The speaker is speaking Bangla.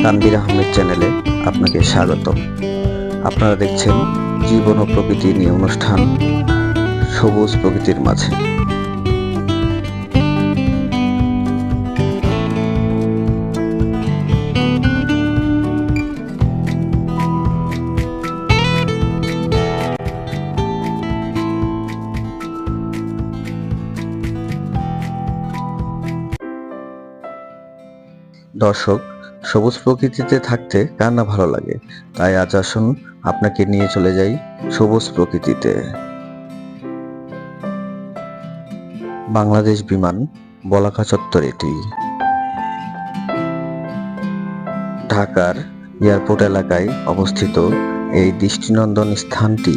তানভীর আহমেদ চ্যানেলে আপনাকে স্বাগতম। আপনারা দেখছেন জীবন ও প্রকৃতি নিয়ে অনুষ্ঠান সবুজ প্রকৃতির মাঝে। দর্শক, সবুজ প্রকৃতিতে থাকতে কার না ভালো লাগে? তাই আজ আসুন আপনাকে নিয়ে চলে যাই সবুজ প্রকৃতিতে। বাংলাদেশ বিমান বলাকা চত্বর এটি। ঢাকার এয়ারপোর্ট এলাকায় অবস্থিত এই দৃষ্টিনন্দন স্থানটি